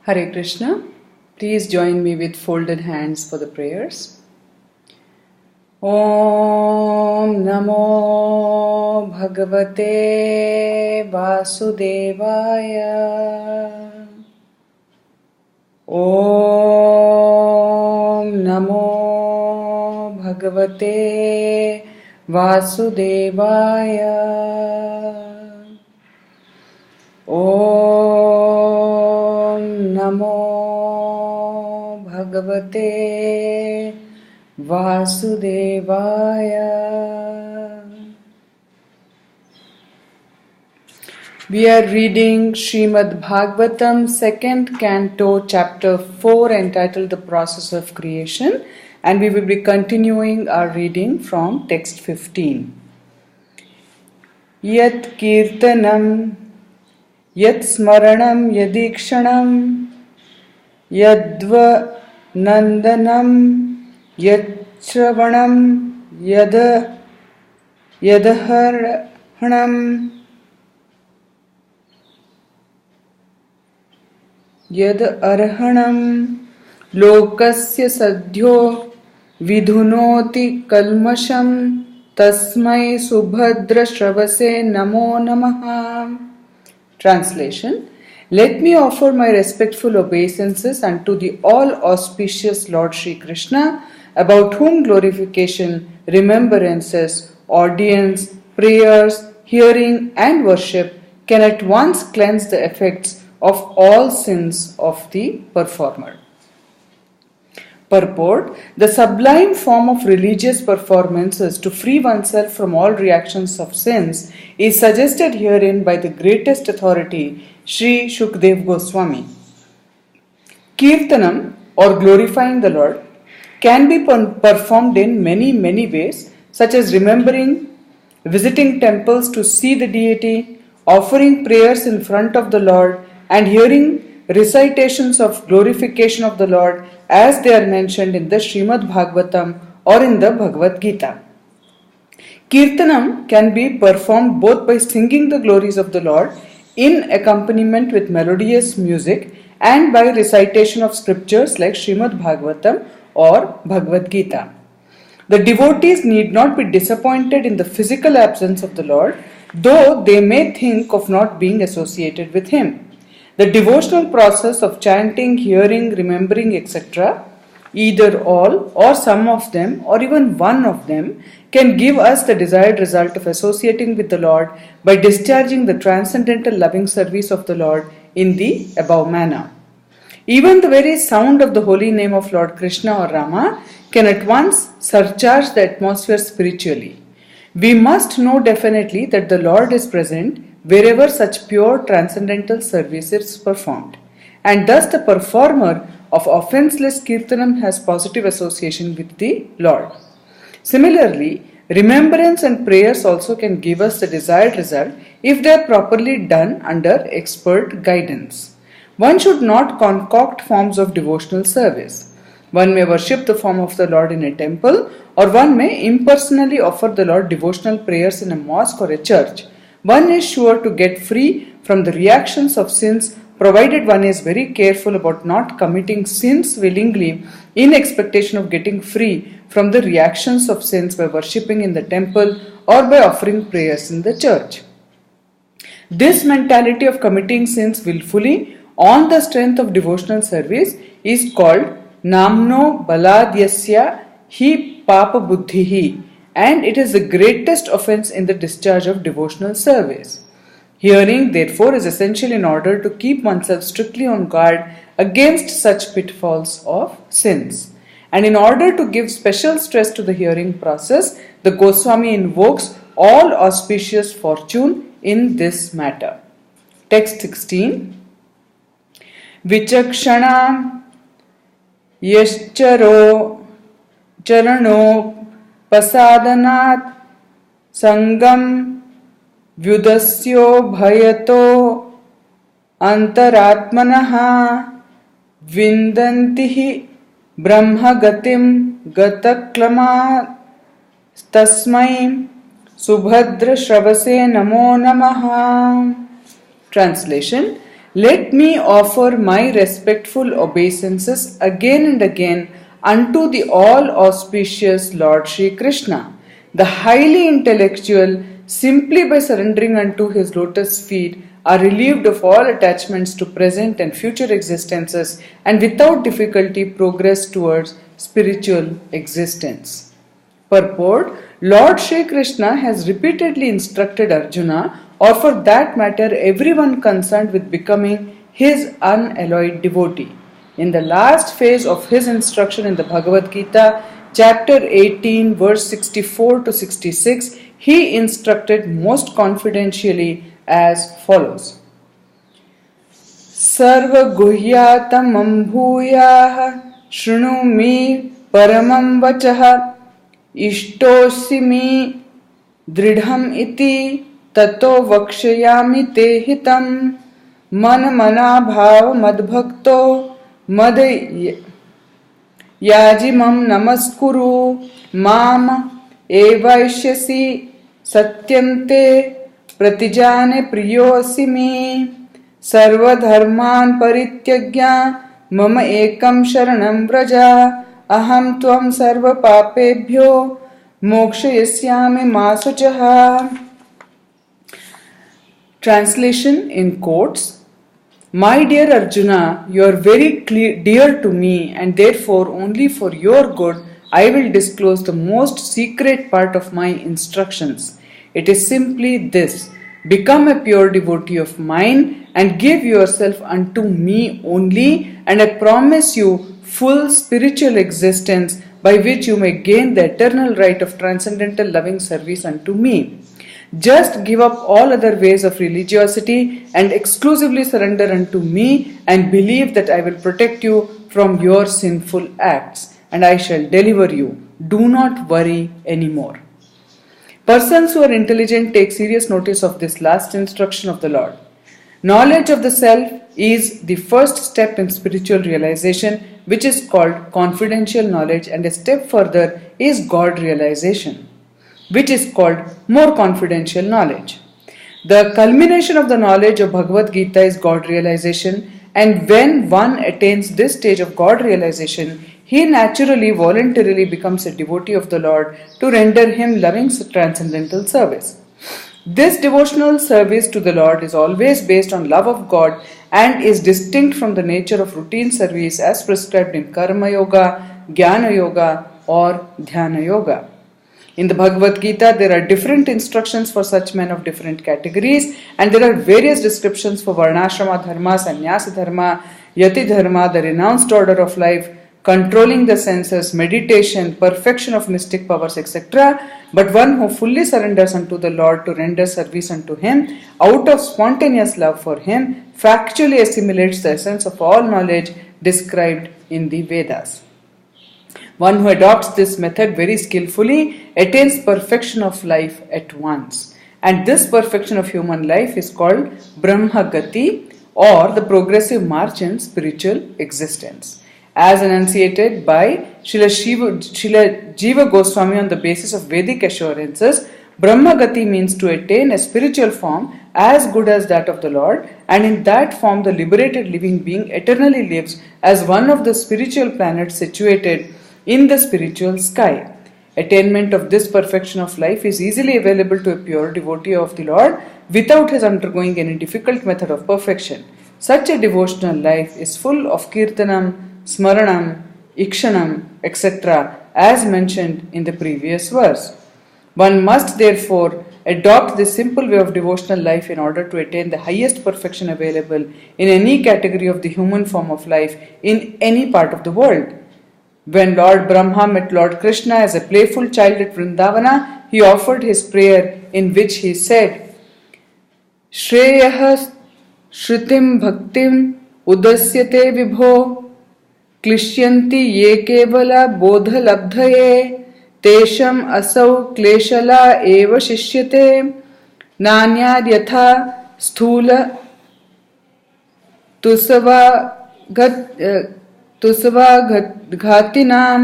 Hare Krishna. Please join me with folded hands for the prayers. Om Namo Bhagavate Vasudevaya. Om Namo Bhagavate Vasudevaya. Om Namo Bhagavate Vasudevaya. We are reading Srimad Bhagavatam, second Canto, chapter 4, entitled The Process of Creation, and we will be continuing our reading from text 15. Yat Kirtanam Yat Smaranam Yadikshanam Yadva Nandanam Yachravanam Yadaharhanam Yadarhanam Lokasya Sadhyo Vidhunoti Kalmasham Tasmai Subhadra Shravase Namo Namaha. Translation. Let me offer my respectful obeisances unto the all-auspicious Lord Sri Krishna, about whom glorification, remembrances, audience, prayers, hearing and worship can at once cleanse the effects of all sins of the performer. Purport. The sublime form of religious performances to free oneself from all reactions of sins is suggested herein by the greatest authority, Sri Shukdev Goswami. Kirtanam, or glorifying the Lord, can be performed in many ways, such as remembering, visiting temples to see the deity, offering prayers in front of the Lord, and hearing recitations of glorification of the Lord as they are mentioned in the Srimad Bhagavatam or in the Bhagavad Gita. Kirtanam can be performed both by singing the glories of the Lord in accompaniment with melodious music and by recitation of scriptures like Srimad Bhagavatam or Bhagavad Gita. The devotees need not be disappointed in the physical absence of the Lord, though they may think of not being associated with Him. The devotional process of chanting, hearing, remembering, etc., either all or some of them or even one of them, can give us the desired result of associating with the Lord by discharging the transcendental loving service of the Lord in the above manner. Even the very sound of the holy name of Lord Krishna or Rama can at once surcharge the atmosphere spiritually. We must know definitely that the Lord is present wherever such pure transcendental service is performed, and thus the performer of offenseless kirtanam has positive association with the Lord. Similarly, remembrance and prayers also can give us the desired result if they are properly done under expert guidance. One should not concoct forms of devotional service. One may worship the form of the Lord in a temple, or one may impersonally offer the Lord devotional prayers in a mosque or a church. One is sure to get free from the reactions of sins, provided one is very careful about not committing sins willingly in expectation of getting free from the reactions of sins by worshipping in the temple or by offering prayers in the church. This mentality of committing sins willfully on the strength of devotional service is called Namno Baladyasya Hi Papa Buddhihi, and it is the greatest offense in the discharge of devotional service. Hearing, therefore, is essential in order to keep oneself strictly on guard against such pitfalls of sins. And in order to give special stress to the hearing process, the Goswami invokes all auspicious fortune in this matter. Text 16. Vichakshana Yascharo Charano Pasadanat Sangam Vyudasyo Bhayato Antaratmanaha Vindantihi Brahmagatim Gataklama Tasmai Subhadra Shravase Namo Namaha. Translation. let me offer my respectful obeisances again and again unto the all auspicious Lord Sri Krishna. The highly intellectual, simply by surrendering unto his lotus feet, are relieved of all attachments to present and future existences and without difficulty progress towards spiritual existence. Purport: Lord Sri Krishna has repeatedly instructed Arjuna, or for that matter everyone concerned with becoming his unalloyed devotee. In the last phase of his instruction in the Bhagavad Gita, chapter 18, verse 64 to 66, he instructed most confidentially as follows. Sarva guhyatamam bhuyah shृणु may paramam vachah इष्टोऽसि मे दृढ़म् इति ततो वक्ष्यामि ते हितं मन मना भाव मद्भक्तो मद याजिमं नमस्कुरु माम एवैष्यसि सत्यं ते प्रतिजाने प्रियोऽसि मे सर्वधर्मान् परित्यज्य मम एकं शरणं व्रज अहम त्वं सर्व पापेभ्यो मोक्षयिष्यामि मा शुचः. Translation in quotes. My dear Arjuna, you are very dear to me, and therefore only for your good I will disclose the most secret part of my instructions. It is simply this: become a pure devotee of mine and give yourself unto me only, and I promise you full spiritual existence by which you may gain the eternal right of transcendental loving service unto me. Just give up all other ways of religiosity and exclusively surrender unto me, and believe that I will protect you from your sinful acts, and I shall deliver you. Do not worry anymore. Persons who are intelligent take serious notice of this last instruction of the Lord. Knowledge of the self is the first step in spiritual realization, which is called confidential knowledge, and a step further is God realization, which is called more confidential knowledge. The culmination of the knowledge of Bhagavad Gita is God realization, and when one attains this stage of God realization, he naturally, voluntarily becomes a devotee of the Lord to render him loving transcendental service. This devotional service to the Lord is always based on love of God and is distinct from the nature of routine service as prescribed in Karma Yoga, Jnana Yoga or Dhyana Yoga. In the Bhagavad Gita, there are different instructions for such men of different categories, and there are various descriptions for Varnashrama Dharma, Sannyasa Dharma, Yati Dharma, the renounced order of life, controlling the senses, meditation, perfection of mystic powers, etc. But one who fully surrenders unto the Lord to render service unto Him out of spontaneous love for Him factually assimilates the essence of all knowledge described in the Vedas. One who adopts this method very skillfully attains perfection of life at once. And this perfection of human life is called Brahma Gati, or the progressive march in spiritual existence. As enunciated by Srila Jiva Goswami on the basis of Vedic assurances, Brahma Gati means to attain a spiritual form as good as that of the Lord, and in that form the liberated living being eternally lives as one of the spiritual planets situated in the spiritual sky. Attainment of this perfection of life is easily available to a pure devotee of the Lord without his undergoing any difficult method of perfection. Such a devotional life is full of kirtanam, smaranam, ikshanam, etc., as mentioned in the previous verse. One must therefore adopt this simple way of devotional life in order to attain the highest perfection available in any category of the human form of life in any part of the world. When Lord Brahma met Lord Krishna as a playful child at Vrindavana, he offered his prayer in which he said, Shreyah Shrutim Bhaktim Udasyate Vibho Klishyanti Ye Kevala Bodha Labdhaye Tesham Asau Kleshala Eva Shishyate Nanyad Yatha Sthula Tusava Ghatinam.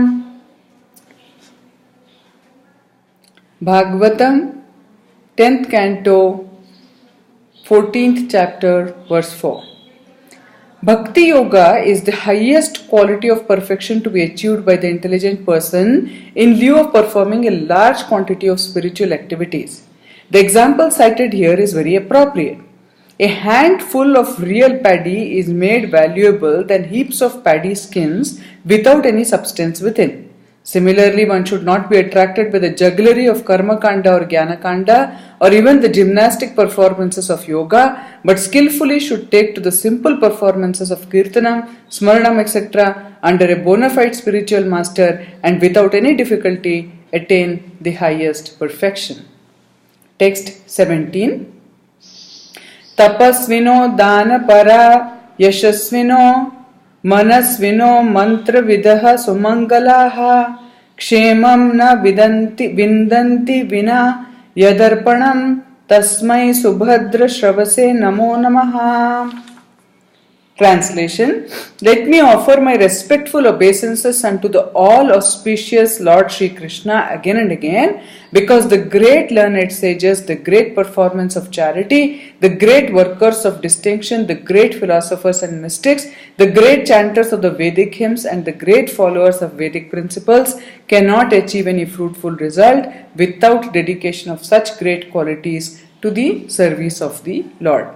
Bhagavatam, 10th Canto, 14th chapter, verse 4. Bhakti Yoga is the highest quality of perfection to be achieved by the intelligent person in lieu of performing a large quantity of spiritual activities. The example cited here is very appropriate. A handful of real paddy is made valuable than heaps of paddy skins without any substance within. Similarly, one should not be attracted by the jugglery of karma kanda or jnana kanda or even the gymnastic performances of yoga, but skillfully should take to the simple performances of kirtanam, smaranam, etc. under a bona fide spiritual master and without any difficulty attain the highest perfection. Text 17. Tapasvino dana para yashasvino मनस्विनो मंत्र विदः सुमंगलाः क्षेमं न विन्दन्ति विना यदर्पणं तस्मै सुभद्र श्रवसे नमो नमः. Translation: Let me offer my respectful obeisances unto the all-auspicious Lord Sri Krishna again and again, because the great learned sages, the great performers of charity, the great workers of distinction, the great philosophers and mystics, the great chanters of the Vedic hymns and the great followers of Vedic principles cannot achieve any fruitful result without dedication of such great qualities to the service of the Lord.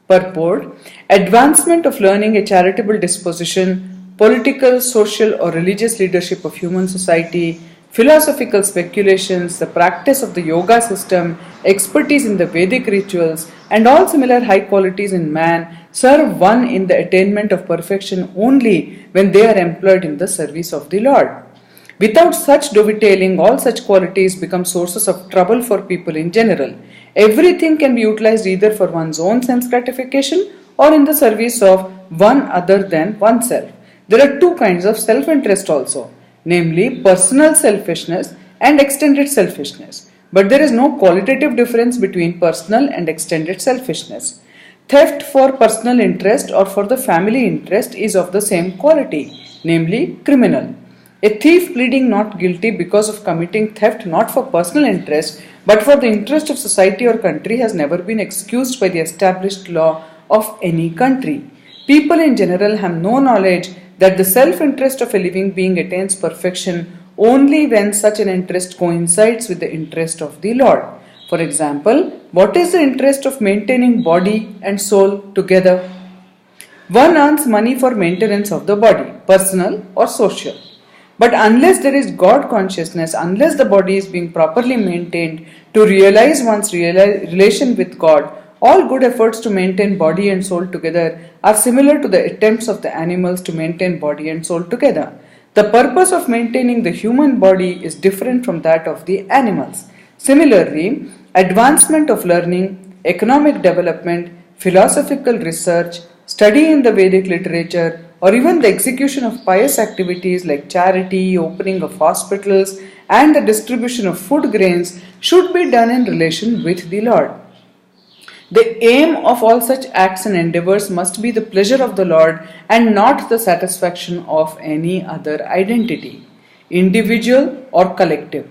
Purport: Advancement of learning, a charitable disposition, political, social or religious leadership of human society, philosophical speculations, the practice of the yoga system, expertise in the Vedic rituals and all similar high qualities in man serve one in the attainment of perfection only when they are employed in the service of the Lord. Without such dovetailing, all such qualities become sources of trouble for people in general. Everything can be utilized either for one's own sense gratification or in the service of one other than oneself. There are two kinds of self-interest also, namely personal selfishness and extended selfishness. But there is no qualitative difference between personal and extended selfishness. Theft for personal interest or for the family interest is of the same quality, namely criminal. A thief pleading not guilty because of committing theft not for personal interest but for the interest of society or country has never been excused by the established law of any country. People in general have no knowledge that the self-interest of a living being attains perfection only when such an interest coincides with the interest of the Lord. For example, what is the interest of maintaining body and soul together? One earns money for maintenance of the body, personal or social. But unless there is God consciousness, unless the body is being properly maintained to realize one's relation with God, all good efforts to maintain body and soul together are similar to the attempts of the animals to maintain body and soul together. The purpose of maintaining the human body is different from that of the animals. Similarly, advancement of learning, economic development, philosophical research, study in the Vedic literature, or even the execution of pious activities like charity, opening of hospitals, and the distribution of food grains should be done in relation with the Lord. The aim of all such acts and endeavors must be the pleasure of the Lord and not the satisfaction of any other identity, individual or collective.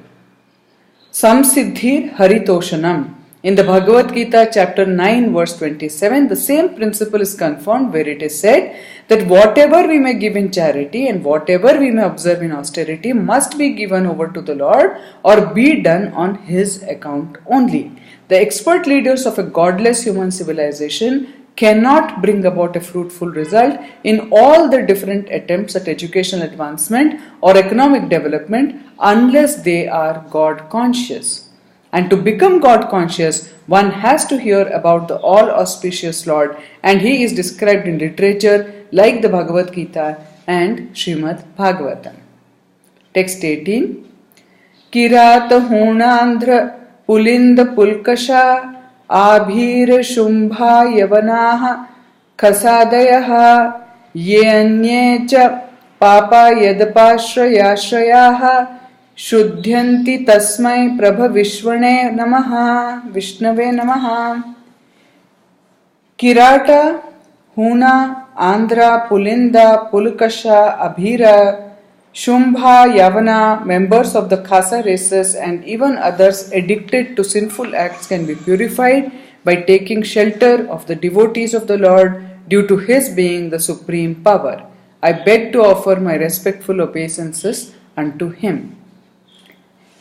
Samsiddhir Haritoshanam. In the Bhagavad Gita, chapter 9, verse 27, the same principle is confirmed where it is said that whatever we may give in charity and whatever we may observe in austerity must be given over to the Lord or be done on His account only. The expert leaders of a godless human civilization cannot bring about a fruitful result in all their different attempts at educational advancement or economic development unless they are God conscious. And to become God conscious, one has to hear about the all auspicious Lord, and He is described in literature like the Bhagavad Gita and Srimad Bhagavatam. Text 18. Kirata Hunandra Pulinda Pulkasha Abhir Shumbha Yavanaha Kasadayaha Yenyecha Papa Yadapashrayashrayaha Shuddhyanti Tasmai Prabha Vishwane Namaha Vishnave Namaha. Kirata, Huna, Andhra, Pulinda, Pulkasha, Abhira, Shumbha, Yavana, members of the Khasa races and even others addicted to sinful acts can be purified by taking shelter of the devotees of the Lord, due to His being the supreme power. I beg to offer my respectful obeisances unto Him.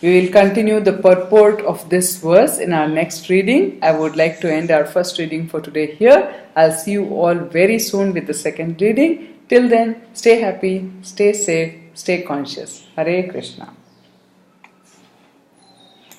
We will continue the purport of this verse in our next reading. I would like to end our first reading for today here. I'll see you all very soon with the second reading. Till then, stay happy, stay safe, stay conscious. Hare Krishna.